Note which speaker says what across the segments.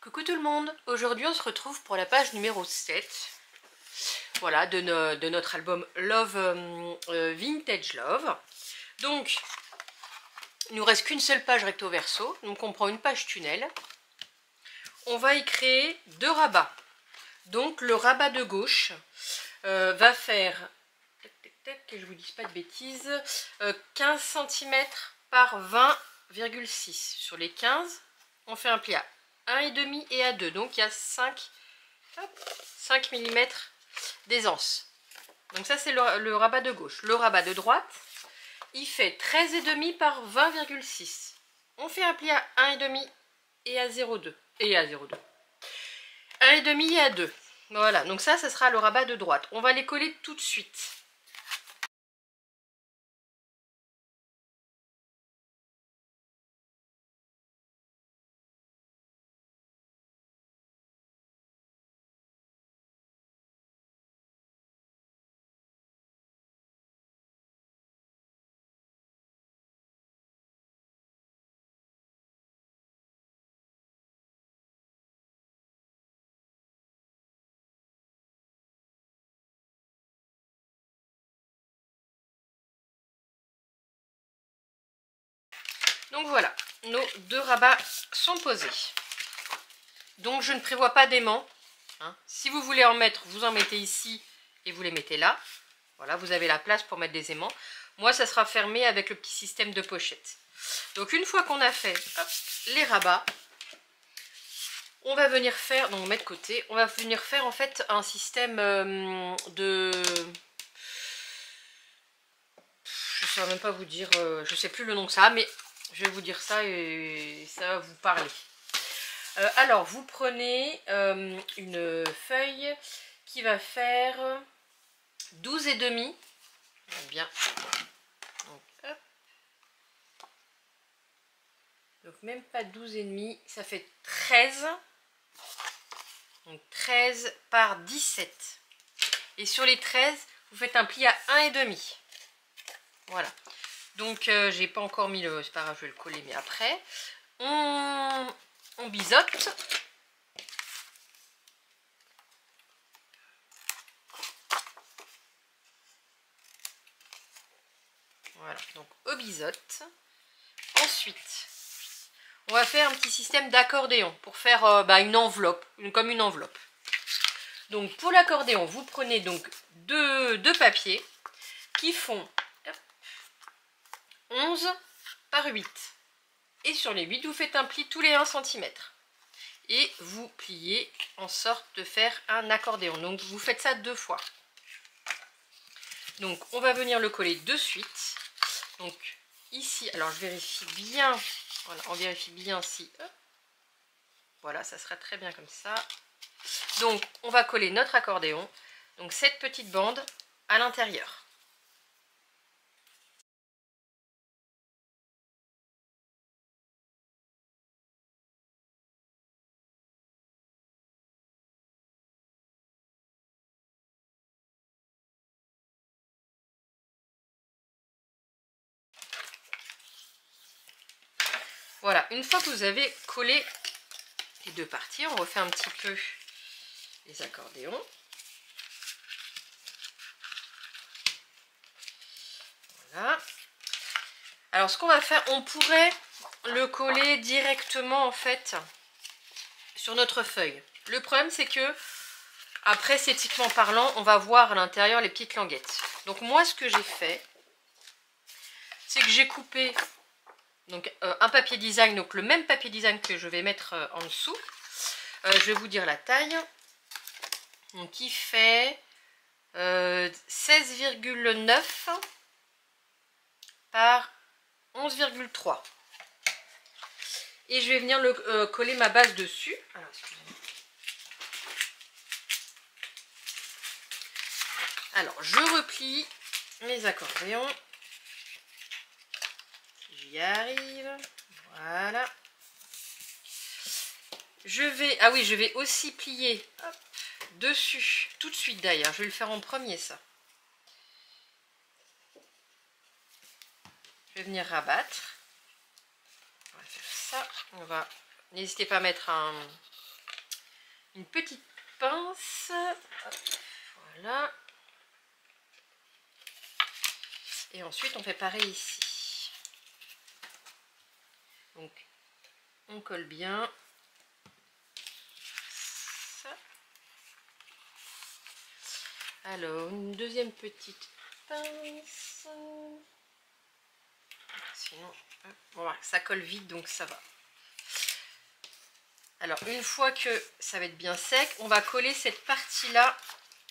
Speaker 1: Coucou tout le monde, aujourd'hui on se retrouve pour la page numéro 7, voilà, de notre album Love Vintage Love. Donc, il nous reste qu'une seule page recto verso, donc on prend une page tunnel. On va y créer deux rabats. Donc le rabat de gauche va faire, que je vous dise pas de bêtises, 15 cm par 20,6. Sur les 15, on fait un pli à 1,5 et à 2. Donc il y a 5 mm d'aisance. Donc ça c'est le rabat de gauche. Le rabat de droite, il fait 13,5 par 20,6. On fait un pli à 1,5 et à 0,2. Et à 0,2. 1,5 et à 2. Voilà, donc ça sera le rabat de droite. On va les coller tout de suite. Donc voilà, nos deux rabats sont posés. Donc je ne prévois pas d'aimants. Hein. Si vous voulez en mettre, vous en mettez ici et vous les mettez là. Voilà, vous avez la place pour mettre des aimants. Moi, ça sera fermé avec le petit système de pochette. Donc une fois qu'on a fait les rabats, on va venir faire, donc on met de côté, on va venir faire en fait un système de... Je ne saurais même pas vous dire, je ne sais plus le nom que ça a, mais je vais vous dire ça et ça va vous parler. Alors, vous prenez une feuille qui va faire 12,5. Bien. Donc, hop. Donc, même pas 12,5, ça fait 13. Donc, 13 par 17. Et sur les 13, vous faites un pli à 1,5. Voilà. Donc, j'ai pas encore mis le... C'est pas grave, je vais le coller, mais après. On biseaute. Voilà, donc au biseaute. Ensuite, on va faire un petit système d'accordéon pour faire une enveloppe, comme une enveloppe. Donc pour l'accordéon, vous prenez donc deux papiers qui font 11 par 8. Et sur les 8, vous faites un pli tous les 1 cm. Et vous pliez en sorte de faire un accordéon. Donc vous faites ça 2 fois. Donc on va venir le coller de suite. Donc ici, alors je vérifie bien, voilà, on vérifie bien si, voilà, ça sera très bien comme ça. Donc on va coller notre accordéon, donc cette petite bande à l'intérieur. Voilà, une fois que vous avez collé les deux parties, on refait un petit peu les accordéons. Voilà. Alors ce qu'on va faire, on pourrait le coller directement en fait sur notre feuille. Le problème c'est que après, esthétiquement parlant, on va voir à l'intérieur les petites languettes. Donc moi ce que j'ai fait, c'est que j'ai coupé donc, un papier design, donc le même papier design que je vais mettre en dessous. Je vais vous dire la taille. Donc il fait 16,9 par 11,3. Et je vais venir coller ma base dessus. Alors, alors je replie mes accordéons. J'y arrive. Voilà. Je vais aussi plier dessus tout de suite d'ailleurs. Je vais le faire en premier ça. Je vais venir rabattre. On va faire ça. N'hésitez pas à mettre un une petite pince. Hop, voilà. Et ensuite on fait pareil ici. Donc on colle bien. Ça. Alors une deuxième petite pince. Sinon, bon, voilà, ça colle vite donc ça va. Alors une fois que ça va être bien sec, on va coller cette partie là.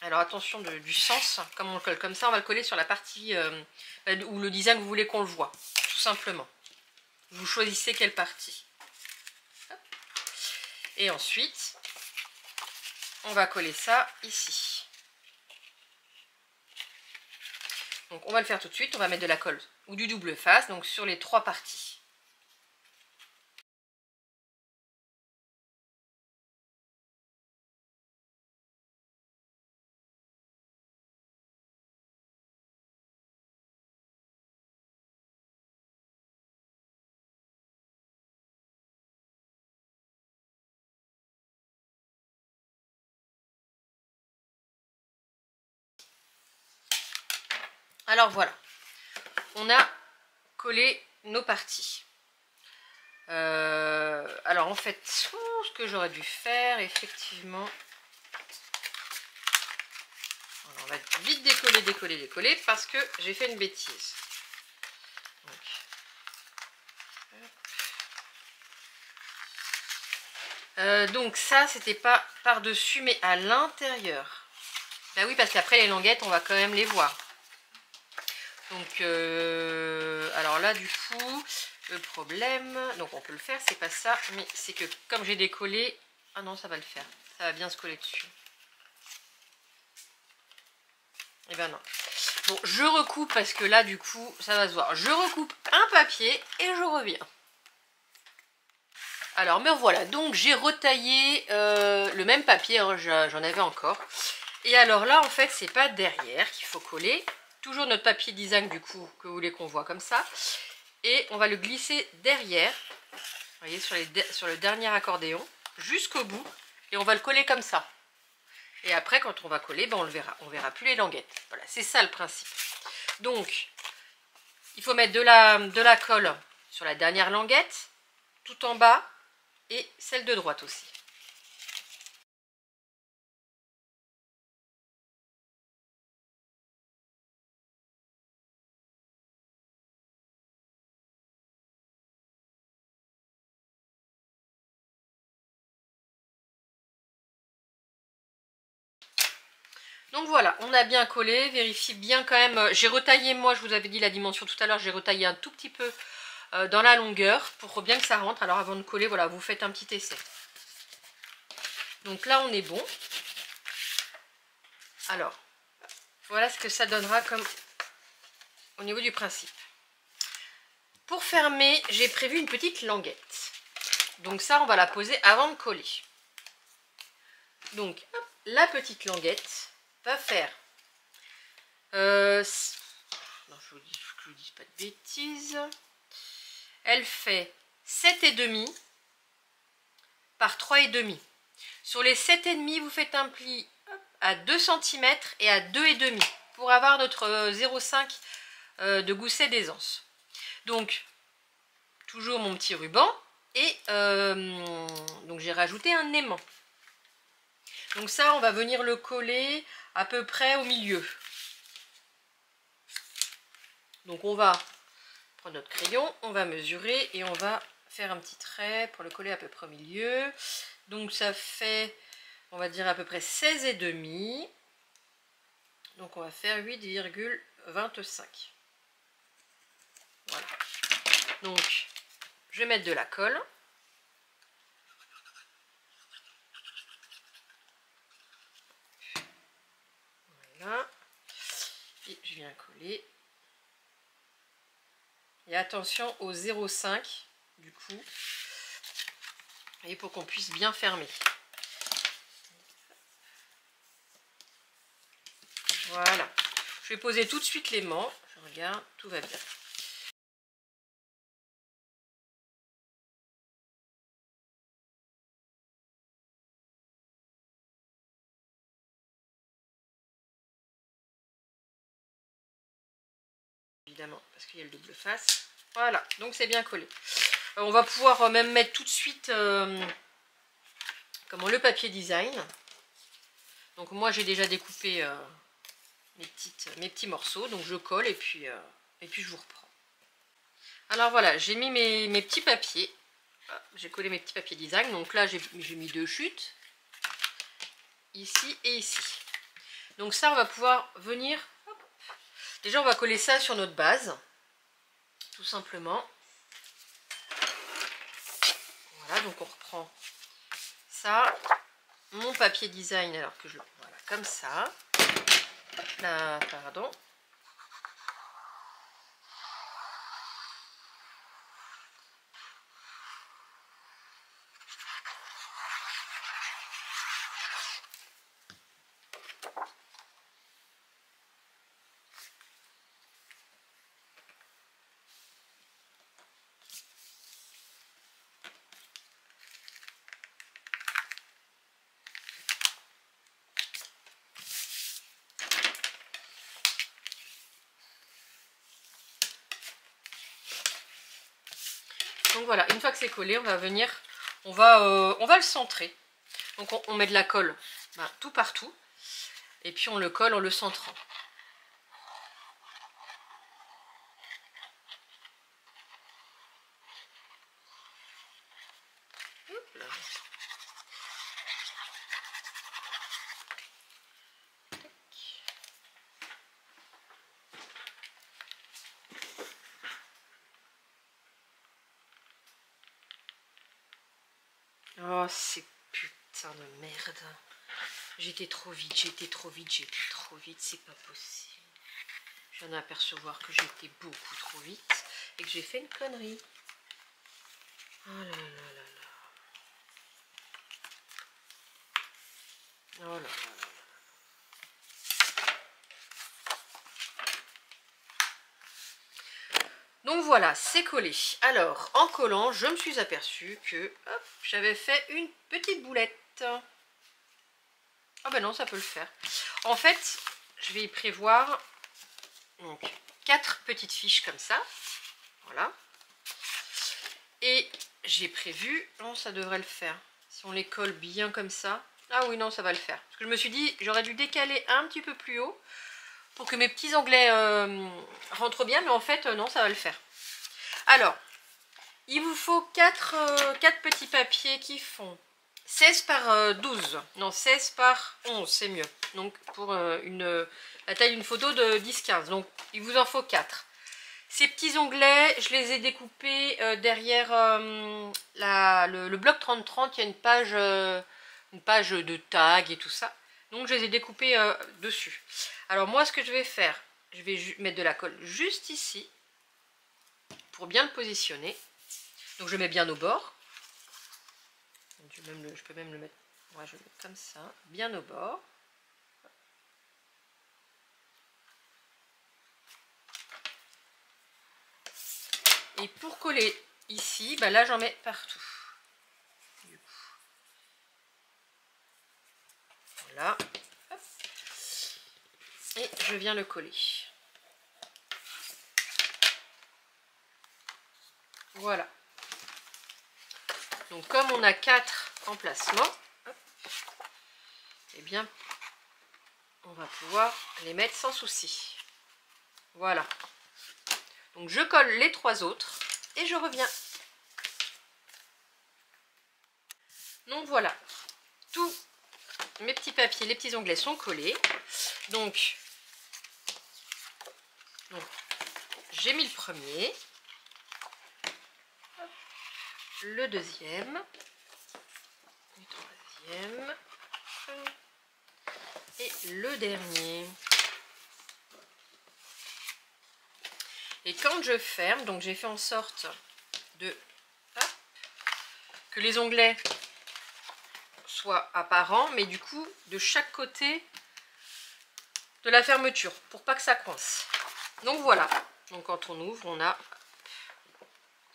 Speaker 1: Alors attention du sens, comme on le colle comme ça, on va le coller sur la partie où le design vous voulez qu'on le voit, tout simplement. Vous choisissez quelle partie. Hop. Et ensuite, on va coller ça ici. Donc on va le faire tout de suite, on va mettre de la colle ou du double face, donc sur les 3 parties. Alors voilà, on a collé nos parties. Alors en fait, ce que j'aurais dû faire, effectivement, alors, on va vite décoller, parce que j'ai fait une bêtise. Donc ça, c'était pas par-dessus, mais à l'intérieur. Bah oui, parce qu'après les languettes, on va quand même les voir. Donc, alors là, du coup, le problème, donc on peut le faire, c'est pas ça, mais c'est que comme j'ai décollé, ah non, ça va le faire, ça va bien se coller dessus. Et ben non. Bon, je recoupe parce que là, du coup, ça va se voir. Je recoupe un papier et je reviens. Alors, me voilà. Donc, j'ai retaillé le même papier, hein, j'en avais encore. Et alors là, en fait, c'est pas derrière qu'il faut coller. Toujours notre papier design, du coup, que vous voulez qu'on voit comme ça. Et on va le glisser derrière. Vous voyez, sur le dernier accordéon, jusqu'au bout. Et on va le coller comme ça. Et après, quand on va coller, ben, on verra plus les languettes. Voilà, c'est ça le principe. Donc, il faut mettre de la colle sur la dernière languette, tout en bas, et celle de droite aussi. Donc voilà, on a bien collé, vérifie bien quand même. J'ai retaillé, moi je vous avais dit la dimension tout à l'heure, j'ai retaillé un tout petit peu dans la longueur pour bien que ça rentre. Alors avant de coller, voilà, vous faites un petit essai. Donc là on est bon. Alors, voilà ce que ça donnera comme au niveau du principe. Pour fermer, j'ai prévu une petite languette. Donc ça, on va la poser avant de coller. Donc, hop, la petite languette va faire... non, je ne vous dis pas de bêtises. Elle fait 7,5 par 3,5. Sur les 7,5, vous faites un pli à 2 cm et à 2,5 pour avoir notre 0,5 de gousset d'aisance. Donc, toujours mon petit ruban. Et donc j'ai rajouté un aimant. Donc ça, on va venir le coller à peu près au milieu. Donc on va prendre notre crayon, on va mesurer et on va faire un petit trait pour le coller à peu près au milieu. Donc ça fait, on va dire à peu près 16,5. Donc on va faire 8,25. Voilà. Donc je vais mettre de la colle. Voilà. Et je viens coller. Et attention au 0,5 du coup. Et pour qu'on puisse bien fermer. Voilà. Je vais poser tout de suite l'aimant. Je regarde, tout va bien. évidemment, parce qu'il y a le double face. Voilà, donc c'est bien collé. On va pouvoir même mettre tout de suite le papier design. Donc moi j'ai déjà découpé mes petits morceaux, donc je colle et puis je vous reprends. Alors voilà, j'ai mis mes petits papiers. J'ai collé mes petits papiers design. Donc là j'ai mis 2 chutes. Ici et ici. Donc ça on va pouvoir venir. Hop. Déjà on va coller ça sur notre base. Tout simplement. Voilà, donc on reprend ça. Mon papier design, alors que je le... Voilà, comme ça. Là, pardon. Donc voilà, une fois que c'est collé, on va venir, on va le centrer. Donc on met de la colle tout partout. Et puis on le colle en le centrant. Hop là. Oh, c'est putain de merde. J'étais trop vite, c'est pas possible. Je viens d'apercevoir que j'étais beaucoup trop vite et que j'ai fait une connerie. Oh là là là là. Oh là là là. Donc voilà, c'est collé. Alors, en collant, je me suis aperçue que j'avais fait une petite boulette. Ah ben non, ça peut le faire. En fait, je vais y prévoir donc 4 petites fiches comme ça. Voilà. Et j'ai prévu, non, ça devrait le faire. Si on les colle bien comme ça. Ah oui, non, ça va le faire. Parce que je me suis dit, j'aurais dû décaler un petit peu plus haut pour que mes petits onglets rentrent bien. Mais en fait, non, ça va le faire. Alors, il vous faut 4 petits papiers qui font 16 par 12. Non, 16 par 11, c'est mieux. Donc, pour la taille d'une photo de 10-15. Donc, il vous en faut 4. Ces petits onglets, je les ai découpés derrière le bloc 30-30. Il y a une page de tag et tout ça. Donc, je les ai découpés dessus. Alors, moi, ce que je vais faire, je vais mettre de la colle juste ici pour bien le positionner. Donc, je mets bien au bord. Je peux même le mettre, ouais, je le mets comme ça, bien au bord. Et pour coller ici, là j'en mets partout. Du coup. Voilà. Hop. Et je viens le coller. Voilà. Donc comme on a 4 emplacements, eh bien on va pouvoir les mettre sans souci. Voilà. Donc je colle les 3 autres et je reviens. Donc voilà, tous mes petits papiers, les petits onglets sont collés. Donc j'ai mis le premier, le deuxième, le troisième et le dernier. Et quand je ferme, donc j'ai fait en sorte que les onglets soient apparents, mais du coup de chaque côté de la fermeture, pour pas que ça coince. Donc voilà, donc quand on ouvre, on a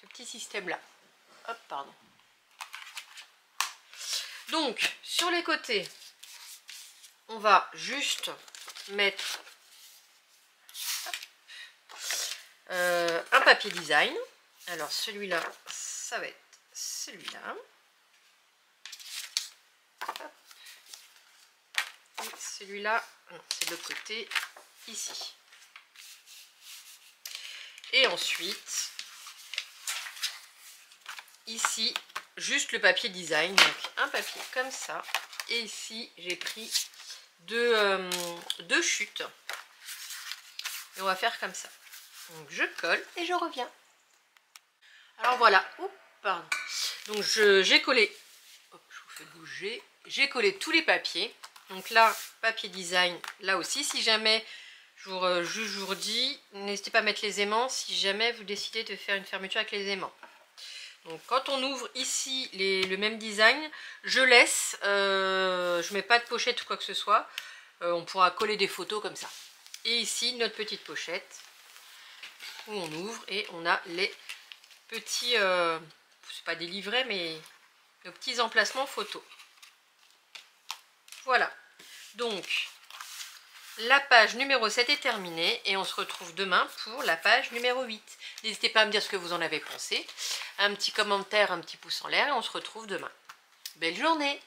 Speaker 1: ce petit système là. Hop, pardon. Donc sur les côtés, on va juste mettre un papier design. Alors celui-là, ça va être celui-là. Et celui-là, c'est de l'autre côté, ici. Et ensuite, ici, juste le papier design, donc un papier comme ça. Et ici, j'ai pris deux chutes. Et on va faire comme ça. Donc je colle et je reviens. Alors voilà, oups, pardon. Donc j'ai collé, hop, je vous fais bouger, j'ai collé tous les papiers. Donc là, papier design, là aussi, si jamais, je vous dis, n'hésitez pas à mettre les aimants si jamais vous décidez de faire une fermeture avec les aimants. Donc quand on ouvre ici le même design, je laisse, je mets pas de pochette ou quoi que ce soit, on pourra coller des photos comme ça. Et ici notre petite pochette où on ouvre et on a les petits, c'est pas des livrets mais nos petits emplacements photos. Voilà, donc la page numéro 7 est terminée et on se retrouve demain pour la page numéro 8. N'hésitez pas à me dire ce que vous en avez pensé. Un petit commentaire, un petit pouce en l'air et on se retrouve demain. Belle journée!